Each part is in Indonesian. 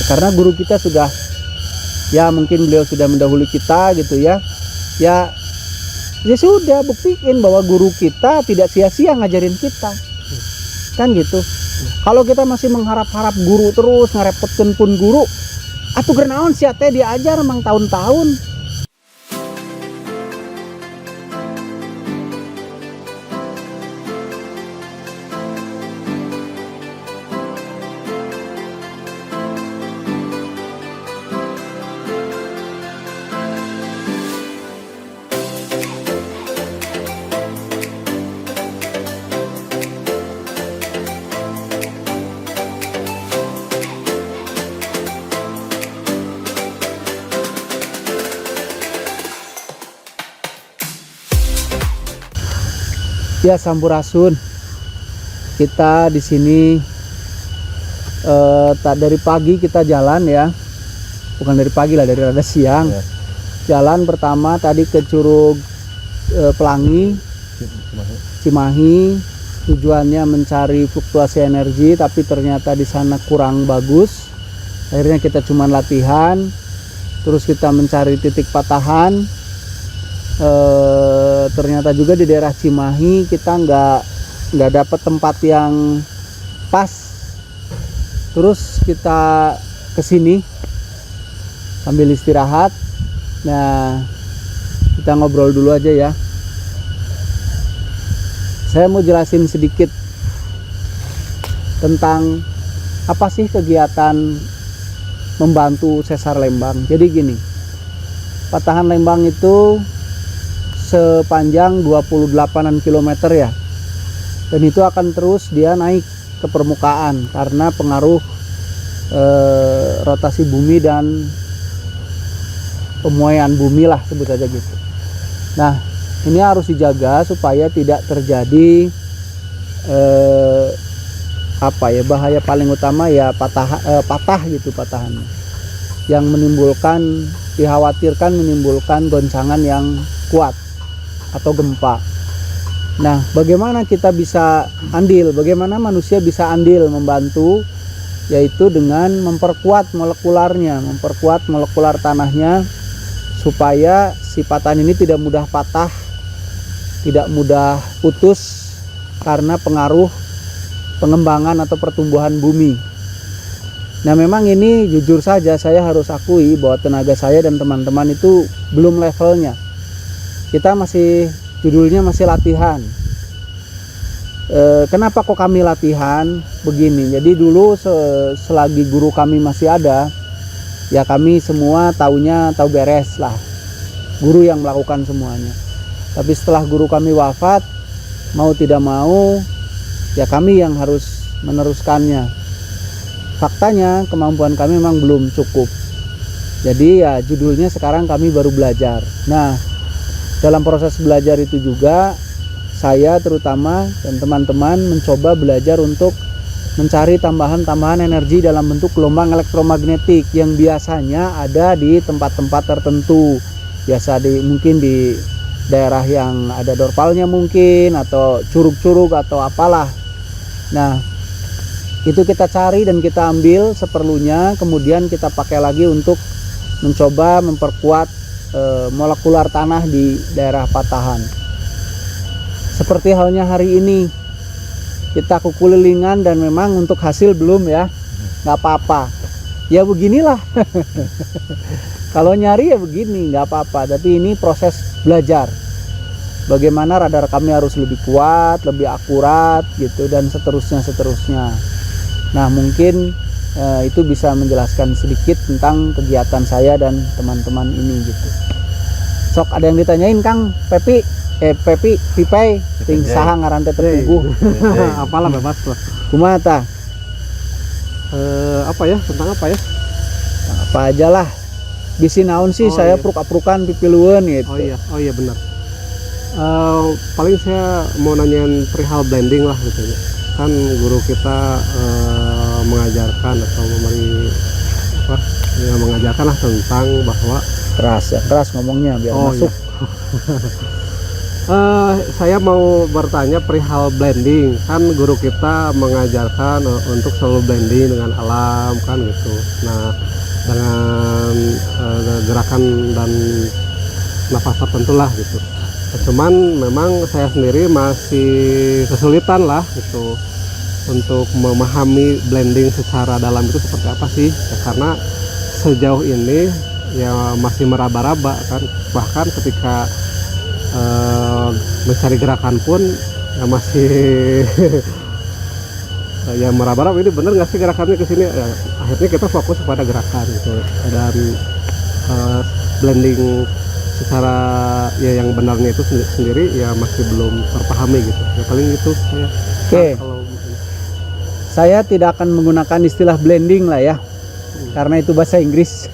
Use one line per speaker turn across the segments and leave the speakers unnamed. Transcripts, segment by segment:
karena guru kita sudah, ya mungkin beliau sudah mendahului kita gitu ya. Ya sudah, buktiin bahwa guru kita tidak sia-sia ngajarin kita. Kan gitu. Kalau kita masih mengharap-harap guru terus, ngarepotkeun pun guru, atuh gernaon sia teh diajar mang tahun-tahun. Ya sampurasun, kita di sini dari pagi kita jalan ya, bukan dari pagi lah, dari rada siang. Ya. Jalan pertama tadi ke Curug Pelangi, Cimahi, tujuannya mencari fluktuasi energi, tapi ternyata di sana kurang bagus. Akhirnya kita cuma latihan, terus kita mencari titik patahan. Ternyata juga di daerah Cimahi kita nggak dapat tempat yang pas. Terus kita kesini sambil istirahat. Nah, kita ngobrol dulu aja ya. Saya mau jelasin sedikit tentang apa sih kegiatan membantu sesar Lembang. Jadi gini, patahan Lembang itu sepanjang 28 kilometer ya, dan itu akan terus dia naik ke permukaan karena pengaruh rotasi bumi dan pemuaian bumi lah, sebut aja gitu. Nah, ini harus dijaga supaya tidak terjadi bahaya paling utama ya patah gitu patahannya, yang dikhawatirkan menimbulkan goncangan yang kuat atau gempa. Nah, bagaimana kita bisa andil, bagaimana manusia bisa andil membantu, yaitu dengan memperkuat molekularnya, memperkuat molekular tanahnya, supaya si patahan ini tidak mudah patah, tidak mudah putus karena pengaruh pengembangan atau pertumbuhan bumi. Nah, memang ini jujur saja saya harus akui bahwa tenaga saya dan teman-teman itu belum levelnya. Kita masih, judulnya masih latihan. Kenapa kok kami latihan begini? Jadi dulu selagi guru kami masih ada, ya kami semua tahu beres lah. Guru yang melakukan semuanya. Tapi setelah guru kami wafat, mau tidak mau, ya kami yang harus meneruskannya. Faktanya kemampuan kami memang belum cukup. Jadi ya judulnya sekarang kami baru belajar. Nah, dalam proses belajar itu juga saya terutama dan teman-teman mencoba belajar untuk mencari tambahan-tambahan energi dalam bentuk gelombang elektromagnetik yang biasanya ada di tempat-tempat tertentu. Mungkin di daerah yang ada dorpalnya mungkin, atau curug-curug atau apalah. Nah, itu kita cari dan kita ambil seperlunya, kemudian kita pakai lagi untuk mencoba memperkuat molekular tanah di daerah patahan. Seperti halnya hari ini kita kukelilingan dan memang untuk hasil belum ya, nggak apa-apa ya, beginilah. Kalau nyari ya begini, nggak apa-apa, tapi ini proses belajar bagaimana radar kami harus lebih kuat, lebih akurat gitu, dan seterusnya. Nah, mungkin itu bisa menjelaskan sedikit tentang kegiatan saya dan teman-teman ini gitu. Sok ada yang ditanyain Kang Pipai ting saha ngaran teh tepuguh.
Apalah bebas lah.
Kumaha tah?
Tentang apa ya?
Apa aja lah. Bisi naon sih saya
iya.
Pruk-aprukan pipilueun gitu.
Oh iya benar. Paling saya mau nanyain perihal blending lah gitu ya. Kan guru kita mengajarkan atau mengajarkan lah tentang bahwa
keras ngomongnya biar masuk.
Iya. Saya mau bertanya perihal blending. Kan guru kita mengajarkan untuk selalu blending dengan alam kan gitu. Nah, dengan gerakan dan nafas tertentu lah gitu. Cuman memang saya sendiri masih kesulitan lah gitu untuk memahami blending secara dalam itu seperti apa sih ya, karena sejauh ini ya masih meraba-raba kan, bahkan ketika mencari gerakan pun ya masih ya meraba-raba, ini bener nggak sih gerakannya ke sini ya, akhirnya kita fokus pada gerakan gitu, dan blending secara ya yang benarnya itu sendiri ya masih belum terpahami gitu ya, paling itu saya.
Oke.
Kalau mungkin.
Saya tidak akan menggunakan istilah blending lah ya, karena itu bahasa Inggris.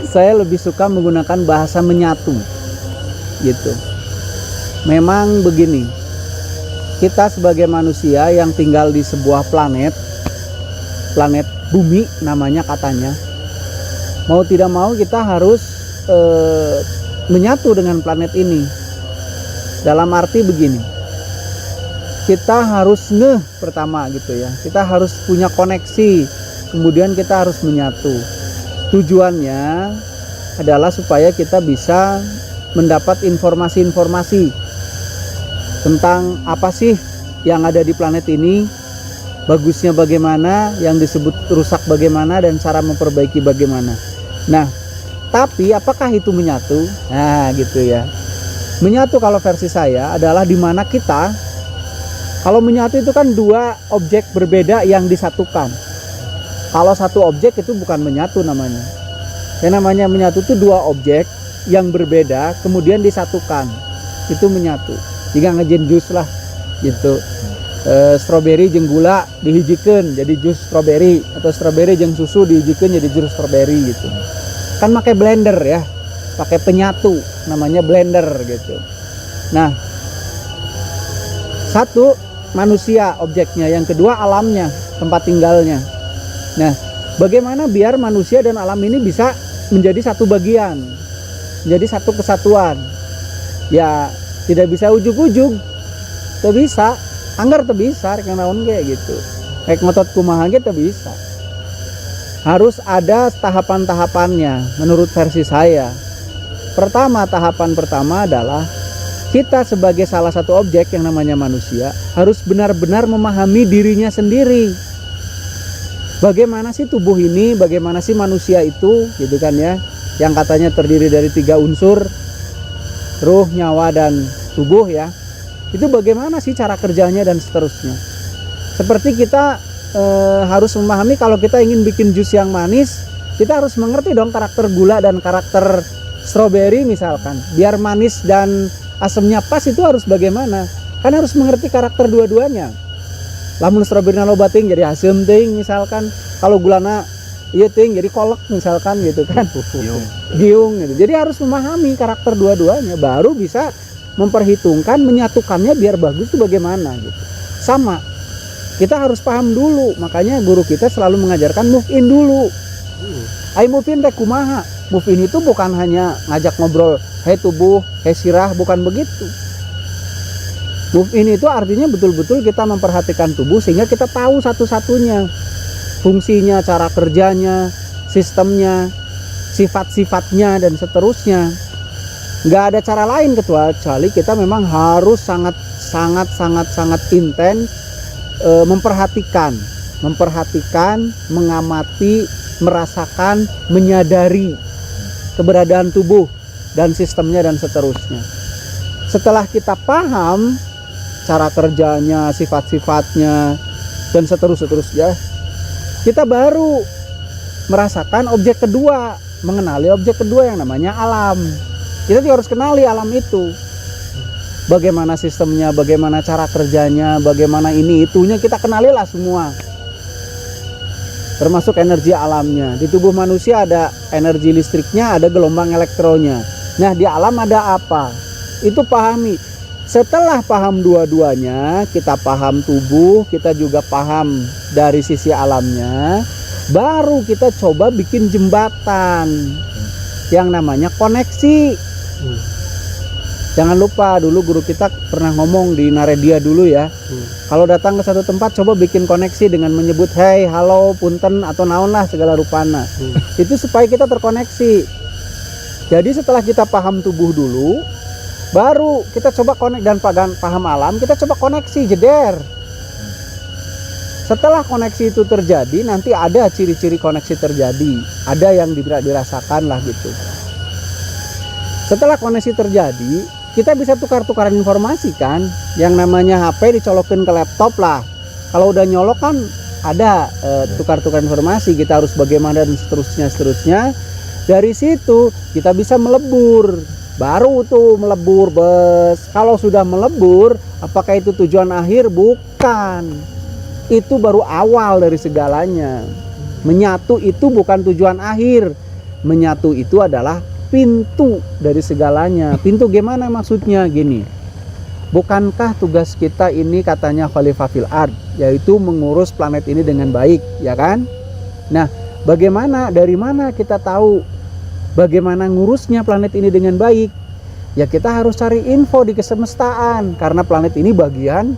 Saya lebih suka menggunakan bahasa menyatu gitu. Memang begini, kita sebagai manusia yang tinggal di sebuah planet bumi namanya katanya, mau tidak mau kita harus menyatu dengan planet ini. Dalam arti begini, kita harus pertama gitu ya, kita harus punya koneksi, kemudian kita harus menyatu. Tujuannya adalah supaya kita bisa mendapat informasi-informasi tentang apa sih yang ada di planet ini, bagusnya bagaimana, yang disebut rusak bagaimana, dan cara memperbaiki bagaimana. Nah, tapi apakah itu menyatu? Nah, gitu ya. Menyatu kalau versi saya adalah dimana kita, kalau menyatu itu kan dua objek berbeda yang disatukan. Kalau satu objek itu bukan menyatu namanya. Yang namanya menyatu itu dua objek yang berbeda kemudian disatukan. Itu menyatu. Jika ngejen jus lah gitu. Stroberi jeung gula dihijikeun jadi jus stroberi, atau stroberi jeung susu dihijikeun jadi jus stroberi gitu. Kan pakai blender ya. Pakai penyatu namanya blender gitu. Nah, satu manusia objeknya, yang kedua alamnya, tempat tinggalnya. Nah, bagaimana biar manusia dan alam ini bisa menjadi satu bagian, menjadi satu kesatuan? Ya, tidak bisa ujug-ujug, tidak bisa, anggar tidak bisa, rek naon ge gitu. Rek ngotot kumaha ge teu bisa. Harus ada tahapan-tahapannya menurut versi saya. Pertama, tahapan pertama adalah kita sebagai salah satu objek yang namanya manusia harus benar-benar memahami dirinya sendiri. Bagaimana sih tubuh ini, bagaimana sih manusia itu, gitu kan ya, yang katanya terdiri dari 3 unsur, ruh, nyawa, dan tubuh ya. Itu bagaimana sih cara kerjanya dan seterusnya. Seperti kita harus memahami kalau kita ingin bikin jus yang manis, kita harus mengerti dong karakter gula dan karakter stroberi misalkan. Biar manis dan asamnya pas itu harus bagaimana, kan harus mengerti karakter dua-duanya. Lamun stroberi loba ting jadi asem ting misalkan, kalau gulana ieu ting jadi kolek misalkan gitu kan. Giung gitu. Jadi harus memahami karakter dua-duanya baru bisa memperhitungkan menyatukannya biar bagus itu bagaimana gitu. Sama, kita harus paham dulu, makanya guru kita selalu mengajarkan move in dulu. Ai move in teh kumaha? Move in itu bukan hanya ngajak ngobrol, hei tubuh, hei sirah, bukan begitu. Move in itu artinya betul-betul kita memperhatikan tubuh sehingga kita tahu satu-satunya fungsinya, cara kerjanya, sistemnya, sifat-sifatnya, dan seterusnya. Nggak ada cara lain kecuali kita memang harus sangat intens memperhatikan, mengamati, merasakan, menyadari keberadaan tubuh dan sistemnya dan seterusnya. Setelah kita paham cara kerjanya, sifat-sifatnya, dan seterusnya, kita baru merasakan objek kedua, mengenali objek kedua yang namanya alam. Kita juga harus kenali alam itu. Bagaimana sistemnya, bagaimana cara kerjanya, bagaimana ini itunya, kita kenalilah semua. Termasuk energi alamnya. Di tubuh manusia ada energi listriknya, ada gelombang elektronya. Nah, di alam ada apa? Itu pahami. Setelah paham dua-duanya, kita paham tubuh, kita juga paham dari sisi alamnya, baru kita coba bikin jembatan yang namanya koneksi. Jangan lupa dulu guru kita pernah ngomong di Naredia dulu ya. Kalau datang ke satu tempat coba bikin koneksi dengan menyebut hey, halo, punten atau naon lah segala rupana. Itu supaya kita terkoneksi. Jadi setelah kita paham tubuh dulu, baru kita coba konek dan paham alam, kita coba koneksi jeder. Setelah koneksi itu terjadi, nanti ada ciri-ciri koneksi terjadi, ada yang dirasakan lah gitu. Setelah koneksi terjadi, kita bisa tukar-tukaran informasi kan, yang namanya HP dicolokin ke laptop lah. Kalau udah nyolok kan ada tukar-tukar informasi, kita harus bagaimana dan seterusnya. Dari situ kita bisa melebur, baru tuh melebur bes. Kalau sudah melebur, apakah itu tujuan akhir? Bukan. Itu baru awal dari segalanya. Menyatu itu bukan tujuan akhir. Menyatu itu adalah pintu dari segalanya. Pintu gimana maksudnya? Gini, bukankah tugas kita ini katanya Khalifah fil Ard, yaitu mengurus planet ini dengan baik, ya kan? Nah, bagaimana, dari mana kita tahu bagaimana ngurusnya planet ini dengan baik? Ya kita harus cari info di kesemestaan, karena planet ini bagian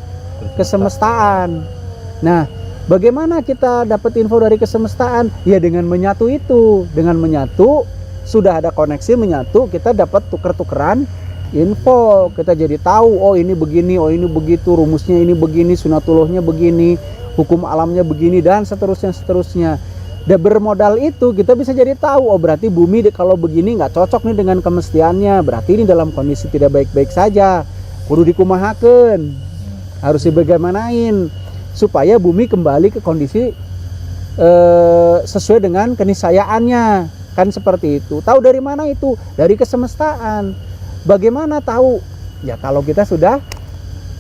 kesemestaan. Nah, bagaimana kita dapat info dari kesemestaan? Ya dengan menyatu itu. Dengan menyatu, sudah ada koneksi menyatu, kita dapat tuker-tukeran info. Kita jadi tahu, oh ini begini, oh ini begitu, rumusnya ini begini, sunatullahnya begini, hukum alamnya begini, dan seterusnya. Dan bermodal itu kita bisa jadi tahu, oh berarti bumi kalau begini nggak cocok nih dengan kemestiannya, berarti ini dalam kondisi tidak baik-baik saja, kudu dikumahakeun, harus dibagaimanain supaya bumi kembali ke kondisi sesuai dengan keniscayaannya. Kan seperti itu. Tahu dari mana itu? Dari kesemestaan. Bagaimana tahu? Ya kalau kita sudah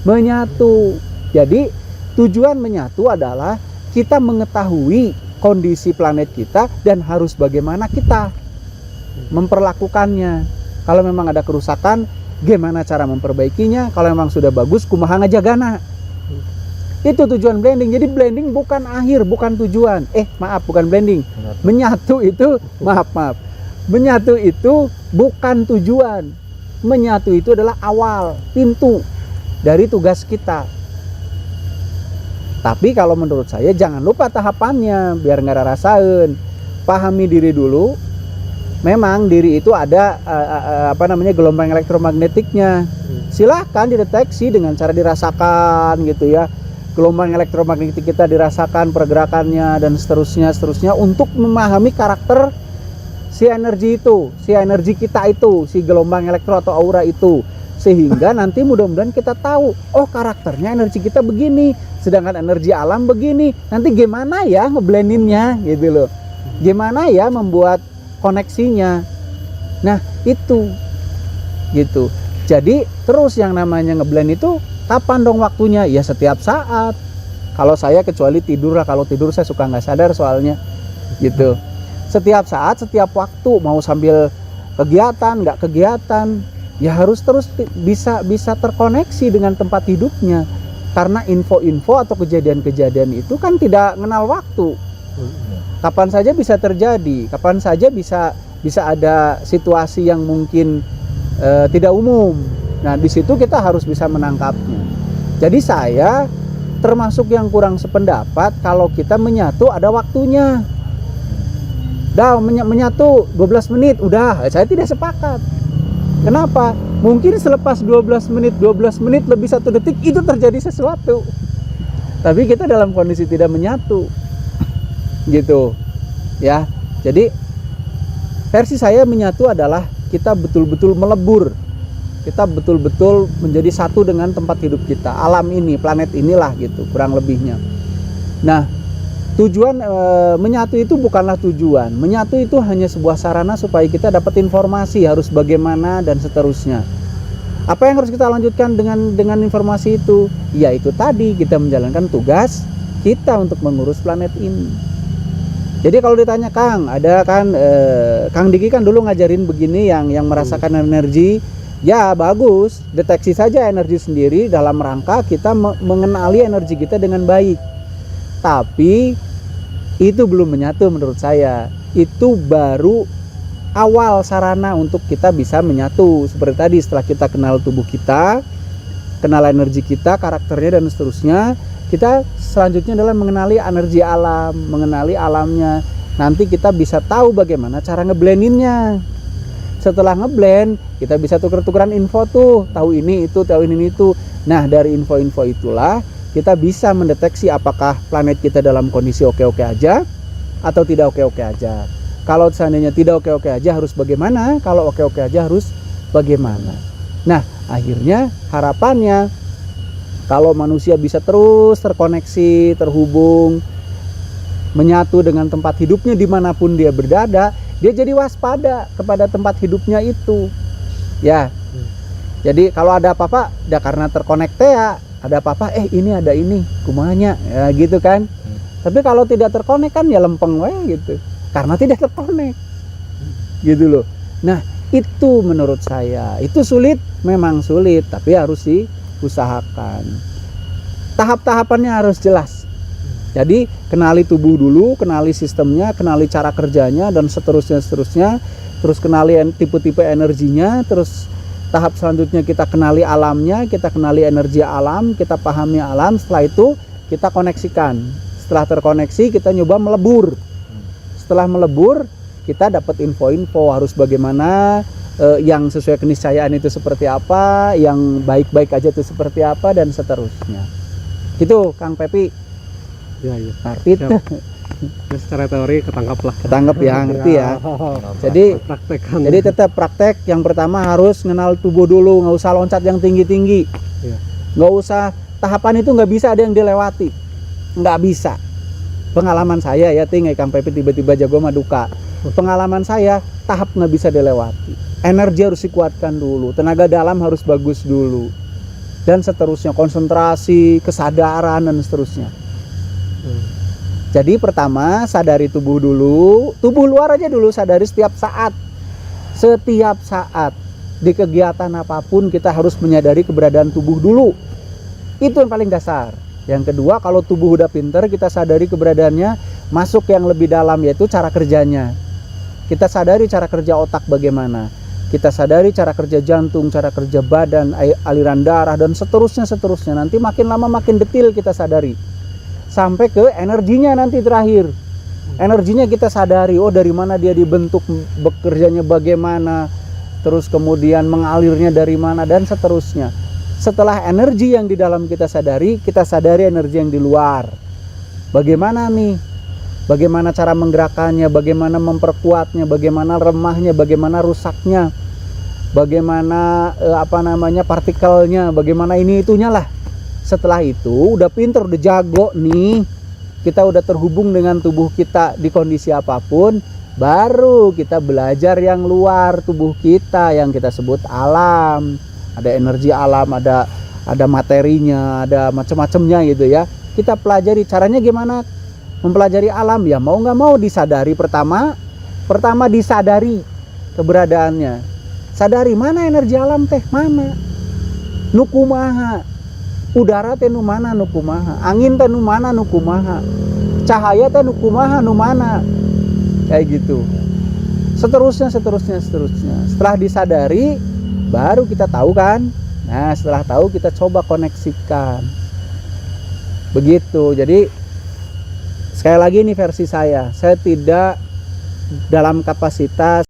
menyatu. Jadi tujuan menyatu adalah kita mengetahui kondisi planet kita dan harus bagaimana kita memperlakukannya. Kalau memang ada kerusakan, gimana cara memperbaikinya? Kalau memang sudah bagus, kumaha ngajagana. Itu tujuan blending. Jadi blending bukan akhir, bukan tujuan. Maaf, bukan blending. Menyatu itu, maaf. Menyatu itu bukan tujuan. Menyatu itu adalah awal, pintu dari tugas kita. Tapi kalau menurut saya jangan lupa tahapannya, biar nggak rasain. Pahami diri dulu. Memang diri itu ada gelombang elektromagnetiknya. Silahkan dideteksi dengan cara dirasakan gitu ya. Gelombang elektromagnetik kita dirasakan pergerakannya dan seterusnya untuk memahami karakter si energi itu, si energi kita itu, si gelombang elektro atau aura itu, sehingga nanti mudah-mudahan kita tahu, oh karakternya energi kita begini, sedangkan energi alam begini. Nanti gimana ya ngeblendinnya gitu loh, gimana ya membuat koneksinya. Nah itu gitu. Jadi terus yang namanya ngeblend itu kapan dong waktunya? Ya setiap saat. Kalau saya kecuali tidur lah, kalau tidur saya suka nggak sadar soalnya gitu. Setiap saat, setiap waktu, mau sambil kegiatan, nggak kegiatan, ya harus terus bisa terkoneksi dengan tempat hidupnya. Karena info-info atau kejadian-kejadian itu kan tidak mengenal waktu. Kapan saja bisa terjadi, kapan saja bisa ada situasi yang mungkin tidak umum. Nah di situ kita harus bisa menangkapnya. Jadi saya termasuk yang kurang sependapat kalau kita menyatu ada waktunya. Menyatu 12 menit, udah, saya tidak sepakat. Kenapa? Mungkin selepas 12 menit lebih 1 detik itu terjadi sesuatu. Tapi kita dalam kondisi tidak menyatu. Gitu. Ya. Jadi versi saya menyatu adalah kita betul-betul melebur. Kita betul-betul menjadi satu dengan tempat hidup kita, alam ini, planet inilah gitu, kurang lebihnya. Nah, tujuan menyatu itu bukanlah tujuan. Menyatu itu hanya sebuah sarana supaya kita dapat informasi harus bagaimana dan seterusnya. Apa yang harus kita lanjutkan dengan informasi itu? Ya itu tadi, kita menjalankan tugas kita untuk mengurus planet ini. Jadi kalau ditanya Kang, ada kan Kang Diki kan dulu ngajarin begini yang merasakan energi. Ya bagus, deteksi saja energi sendiri dalam rangka kita mengenali energi kita dengan baik. Tapi itu belum menyatu menurut saya. Itu baru awal sarana untuk kita bisa menyatu. Seperti tadi, setelah kita kenal tubuh kita, kenal energi kita, karakternya dan seterusnya, kita selanjutnya adalah mengenali energi alam, mengenali alamnya. Nanti kita bisa tahu bagaimana cara ngeblendinnya. Setelah ngeblend, kita bisa tuker-tukeran info tuh, tahu ini itu, tahu ini itu. Nah, dari info-info itulah kita bisa mendeteksi apakah planet kita dalam kondisi oke-oke aja atau tidak oke-oke aja. Kalau seandainya tidak oke-oke aja harus bagaimana? Kalau oke-oke aja harus bagaimana? Nah, akhirnya harapannya kalau manusia bisa terus terkoneksi, terhubung, menyatu dengan tempat hidupnya dimanapun dia berada, dia jadi waspada kepada tempat hidupnya itu. Ya, jadi kalau ada apa-apa, ya karena terkonekte ya, ada apa-apa, ini ada ini, kumanya, ya gitu kan. Tapi kalau tidak terkonek kan ya lempeng we gitu, karena tidak terkonek, gitu loh. Nah, itu menurut saya, itu sulit, memang sulit, tapi harus diusahakan. Tahap-tahapannya harus jelas. Jadi kenali tubuh dulu, kenali sistemnya, kenali cara kerjanya, dan seterusnya. Terus kenali tipe-tipe energinya, terus tahap selanjutnya kita kenali alamnya, kita kenali energi alam, kita pahami alam. Setelah itu kita koneksikan. Setelah terkoneksi kita nyoba melebur. Setelah melebur kita dapat info-info harus bagaimana, yang sesuai keniscayaan itu seperti apa, yang baik-baik aja itu seperti apa, dan seterusnya. Gitu Kang Pepi.
Ya, ya.
Arti
Ya, secara teori ketangkap lah.
ketangkep ya, ngerti ya. Jadi
Praktekkan.
Jadi tetap praktek. Yang pertama harus kenal tubuh dulu, nggak usah loncat yang tinggi-tinggi, nggak usah, tahapan itu nggak bisa ada yang dilewati, nggak bisa. Pengalaman saya ya, tinggal Kang Pepi tiba-tiba jago maduka. Pengalaman saya, tahap nggak bisa dilewati. Energi harus dikuatkan dulu, tenaga dalam harus bagus dulu, dan seterusnya, konsentrasi, kesadaran dan seterusnya. Jadi pertama sadari tubuh dulu, tubuh luar aja dulu, sadari setiap saat. Setiap saat di kegiatan apapun kita harus menyadari keberadaan tubuh dulu. Itu yang paling dasar. Yang kedua, kalau tubuh udah pinter, kita sadari keberadaannya, masuk yang lebih dalam yaitu cara kerjanya. Kita sadari cara kerja otak bagaimana. Kita sadari cara kerja jantung, cara kerja badan, aliran darah, dan seterusnya. Nanti makin lama makin detail kita sadari. Sampai ke energinya nanti terakhir. Energinya kita sadari, oh dari mana dia dibentuk, bekerjanya bagaimana, terus kemudian mengalirnya dari mana, dan seterusnya. Setelah energi yang di dalam kita sadari energi yang di luar. Bagaimana nih? Bagaimana cara menggerakkannya, bagaimana memperkuatnya, bagaimana remahnya, bagaimana rusaknya, bagaimana partikelnya, bagaimana ini itunya lah. Setelah itu udah pinter, udah jago nih, kita udah terhubung dengan tubuh kita di kondisi apapun, baru kita belajar yang luar tubuh kita yang kita sebut alam. Ada energi alam, ada materinya, ada macam-macamnya gitu ya. Kita pelajari caranya gimana mempelajari alam, ya mau nggak mau disadari. Pertama disadari keberadaannya. Sadari mana energi alam teh, mana nukumaha. Udara teh nu mana nu kumaha, angin teh nu mana nu kumaha, cahaya teh nu kumaha nu mana, kayak gitu. Seterusnya. Setelah disadari, baru kita tahu kan. Nah, setelah tahu kita coba koneksikan. Begitu. Jadi sekali lagi ini versi saya tidak dalam kapasitas